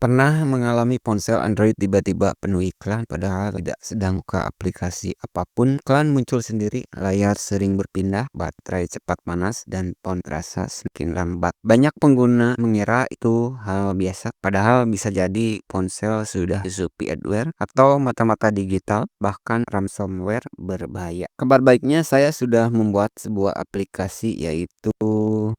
Pernah mengalami ponsel Android tiba-tiba penuh iklan padahal tidak sedang buka aplikasi apapun. Iklan muncul sendiri, layar sering berpindah, baterai cepat panas, dan font terasa semakin lambat. Banyak pengguna mengira itu hal biasa, padahal bisa jadi ponsel sudah disusupi adware atau mata-mata digital, bahkan ransomware berbahaya. Kabar baiknya saya sudah membuat sebuah aplikasi yaitu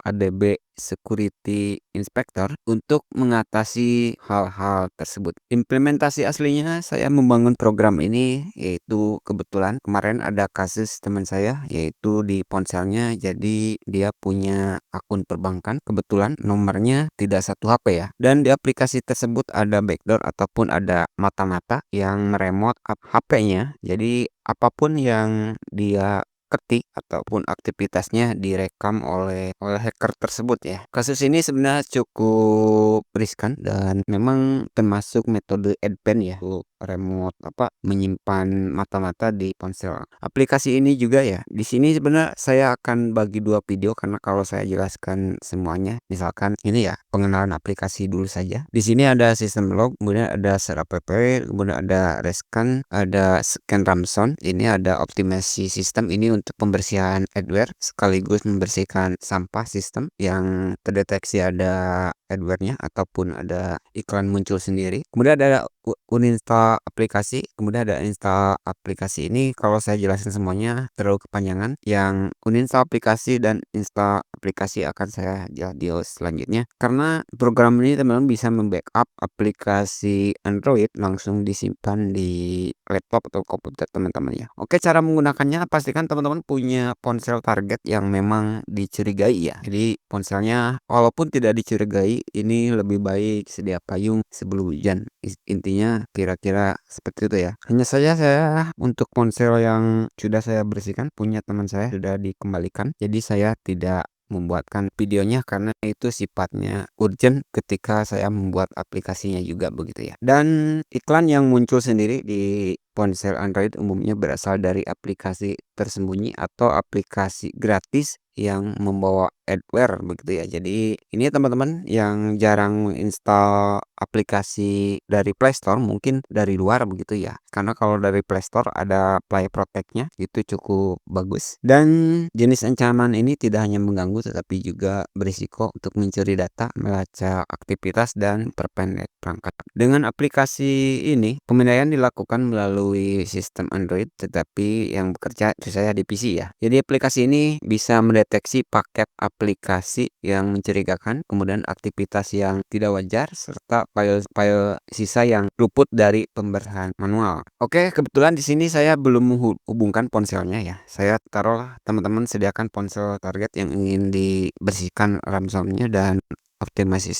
ADB Security Inspector untuk mengatasi hal-hal tersebut. Implementasi aslinya saya membangun program ini yaitu kebetulan kemarin ada kasus teman saya yaitu di ponselnya jadi dia punya akun perbankan kebetulan nomornya tidak satu HP ya dan di aplikasi tersebut ada backdoor ataupun ada mata-mata yang meremot HP-nya jadi apapun yang dia ketik ataupun aktivitasnya direkam oleh hacker tersebut ya. Kasus ini sebenarnya cukup riskan dan memang termasuk metode advance ya untuk remote menyimpan mata-mata di ponsel. Aplikasi ini juga ya. Di sini sebenarnya saya akan bagi dua video karena kalau saya jelaskan semuanya, misalkan ini ya pengenalan aplikasi dulu saja. Di sini ada sistem log, kemudian ada setup app, kemudian ada rescan, ada scan ransom, ini ada optimasi sistem ini untuk pembersihan adware sekaligus membersihkan sampah sistem yang terdeteksi ada adware-nya ataupun ada iklan muncul sendiri. Kemudian ada uninstall aplikasi, kemudian ada install aplikasi. Ini kalau saya jelasin semuanya terlalu kepanjangan. Yang uninstall aplikasi dan install aplikasi akan saya jelaskan di selanjutnya. Karena program ini teman-teman bisa membackup aplikasi Android langsung disimpan di laptop atau komputer teman-teman ya. Oke, cara menggunakannya pastikan teman-teman punya ponsel target yang memang dicurigai ya. Jadi ponselnya walaupun tidak dicurigai, ini lebih baik sedia payung sebelum hujan. Intinya kira-kira seperti itu ya. Hanya saja saya untuk ponsel yang sudah saya bersihkan punya teman saya sudah dikembalikan. Jadi saya tidak membuatkan videonya karena itu sifatnya urgent ketika saya membuat aplikasinya juga begitu ya. Dan iklan yang muncul sendiri di ponsel Android umumnya berasal dari aplikasi tersembunyi atau aplikasi gratis yang membawa adware begitu ya. Jadi ini teman-teman yang jarang menginstal aplikasi dari Play Store mungkin dari luar begitu ya. Karena kalau dari Play Store ada Play Protect-nya itu cukup bagus. Dan jenis ancaman ini tidak hanya mengganggu tetapi juga berisiko untuk mencuri data, melacak aktivitas dan perpendek perangkat. Dengan aplikasi ini pemindaian dilakukan melalui sistem Android tetapi yang bekerja saya di PC ya. Jadi aplikasi ini bisa mendeteksi paket aplikasi yang mencurigakan, kemudian aktivitas yang tidak wajar serta file-file sisa yang luput dari pembersihan manual. Oke, kebetulan di sini saya belum menghubungkan ponselnya ya. Saya taruhlah teman-teman sediakan ponsel target yang ingin dibersihkan ransomnya dan optimasi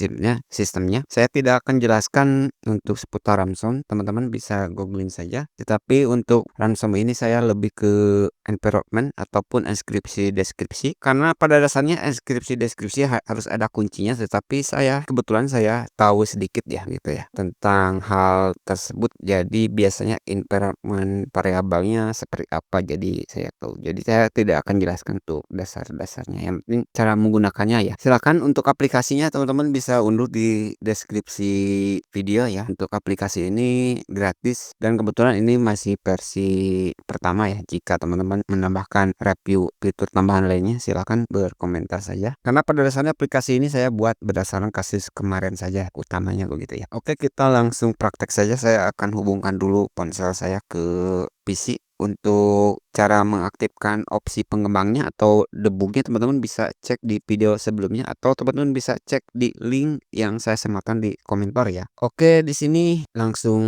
sistemnya. Saya tidak akan jelaskan untuk seputar ransom, teman-teman bisa googling saja. Tetapi untuk ransom ini saya lebih ke environment ataupun enkripsi deskripsi karena pada dasarnya enkripsi deskripsi harus ada kuncinya, tetapi kebetulan saya tahu sedikit ya gitu ya tentang hal tersebut. Jadi biasanya environment variabelnya seperti apa jadi saya tahu. Jadi saya tidak akan jelaskan untuk dasar-dasarnya. Yang penting cara menggunakannya ya. Silakan untuk aplikasinya teman-teman bisa unduh di deskripsi video ya. Untuk aplikasi ini gratis dan kebetulan ini masih versi pertama ya. Jika teman-teman menambahkan review fitur tambahan lainnya silakan berkomentar saja. Karena pada dasarnya aplikasi ini saya buat berdasarkan kasus kemarin saja utamanya begitu ya. Oke, kita langsung praktek saja. Saya akan hubungkan dulu ponsel saya ke PC. Untuk cara mengaktifkan opsi pengembangnya atau debugnya teman-teman bisa cek di video sebelumnya atau teman-teman bisa cek di link yang saya sematkan di komentar ya. Oke, di sini langsung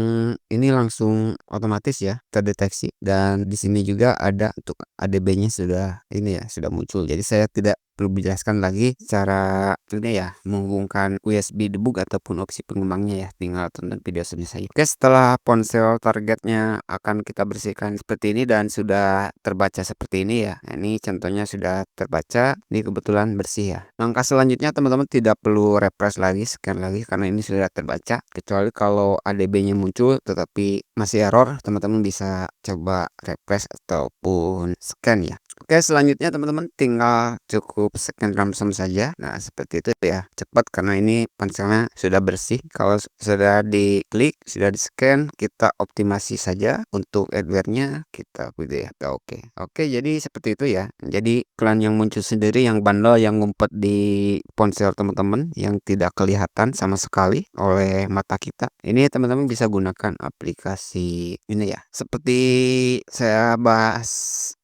otomatis ya terdeteksi dan di sini juga ada untuk ADB-nya sudah sudah muncul. Jadi saya tidak perlu dijelaskan lagi cara ini ya menghubungkan USB debug ataupun opsi pengembangnya ya, tinggal tonton video sebelumnya saja. Oke, setelah ponsel targetnya akan kita bersihkan seperti ini dan sudah terbaca seperti ini ya. Nah, ini contohnya sudah terbaca, ini kebetulan bersih ya. Langkah selanjutnya teman-teman tidak perlu refresh lagi, scan lagi karena ini sudah terbaca, kecuali kalau ADB-nya muncul tetapi masih error, teman-teman bisa coba refresh ataupun scan ya. Oke, selanjutnya teman-teman tinggal cukup scan ransom saja. Nah, seperti itu ya. Cepat karena ini ponselnya sudah bersih. Kalau sudah diklik, sudah di-scan, kita optimasi saja untuk adware-nya kita pilih ya. Oke. Oke, jadi seperti itu ya. Jadi iklan yang muncul sendiri, yang bandel, yang ngumpet di ponsel teman-teman, yang tidak kelihatan sama sekali oleh mata kita. Ini teman-teman bisa gunakan aplikasi ini ya. Seperti saya bahas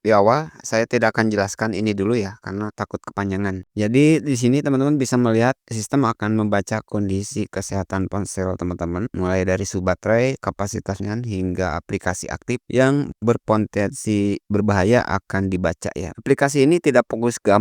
di awal, saya tidak akan jelaskan ini dulu ya, karena takut kepanjangan. Jadi di sini teman-teman bisa melihat sistem akan membaca kondisi kesehatan ponsel teman-teman, mulai dari suhu baterai, kapasitasnya, hingga aplikasi aktif yang berpotensi berbahaya akan dibaca ya. Aplikasi ini tidak fokus ke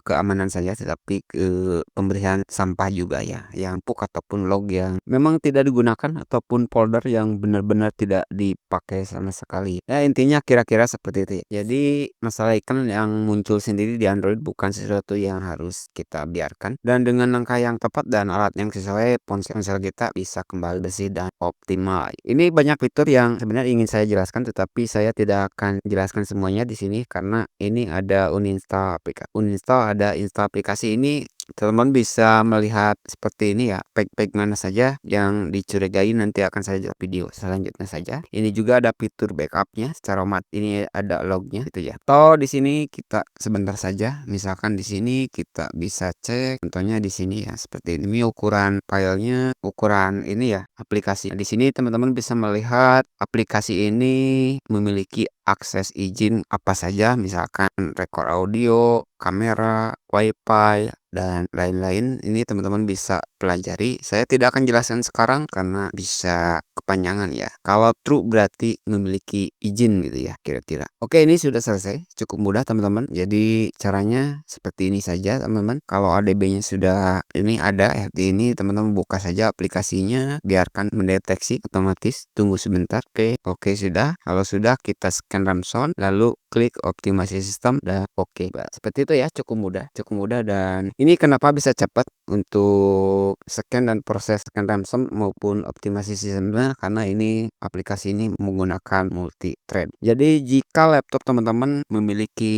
keamanan saja, tetapi ke pemberian sampah juga ya, yang push ataupun log yang memang tidak digunakan ataupun folder yang benar-benar tidak dipakai sama sekali. Ya intinya kira-kira seperti itu ya. Jadi masalah iklan yang muncul sendiri di Android bukan sesuatu yang harus kita biarkan, dan dengan langkah yang tepat dan alat yang sesuai, ponsel kita bisa kembali bersih dan optimal. Ini banyak fitur yang sebenarnya ingin saya jelaskan, tetapi saya tidak akan jelaskan semuanya di sini karena ini ada uninstall aplikasi. Uninstall ada install aplikasi ini. Teman-teman bisa melihat seperti ini ya, pack mana saja yang dicurigai, nanti akan saya jelaskan video selanjutnya saja. Ini juga ada fitur backupnya secara ini ada lognya itu ya. Atau di sini kita sebentar saja, misalkan di sini kita bisa cek contohnya di sini ya, seperti ini ukuran filenya, ukuran ini ya aplikasi. Di sini teman-teman bisa melihat aplikasi ini memiliki akses izin apa saja, misalkan rekor audio, kamera, wifi, dan lain-lain. Ini teman-teman bisa pelajari. Saya tidak akan jelaskan sekarang karena bisa kepanjangan ya. Kalau true berarti memiliki izin gitu ya kira-kira. Oke, ini sudah selesai. Cukup mudah teman-teman. Jadi caranya seperti ini saja teman-teman. Kalau ADB-nya sudah ini ada FT ini, teman-teman buka saja aplikasinya, biarkan mendeteksi otomatis. Tunggu sebentar. Oke sudah. Kalau sudah kita scan ransom, lalu klik optimasi sistem dan oke. Seperti itu ya, cukup mudah dan ini kenapa bisa cepat untuk scan dan proses scan ransom maupun optimasi sistemnya, karena ini aplikasi ini menggunakan multi thread. Jadi jika laptop teman-teman memiliki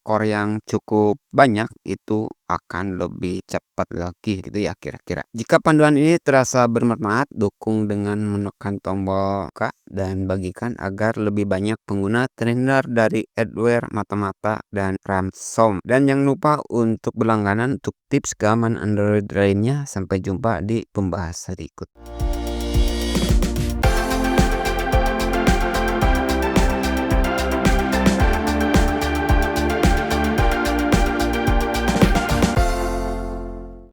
core yang cukup banyak, itu akan lebih cepat lagi gitu ya kira-kira. Jika panduan ini terasa bermanfaat, dukung dengan menekan tombol K dan bagikan agar lebih banyak pengguna terhindar dari adware mata-mata dan ransom. Dan jangan lupa untuk berlangganan untuk tips keamanan Android lainnya. Sampai jumpa di pembahasan berikut.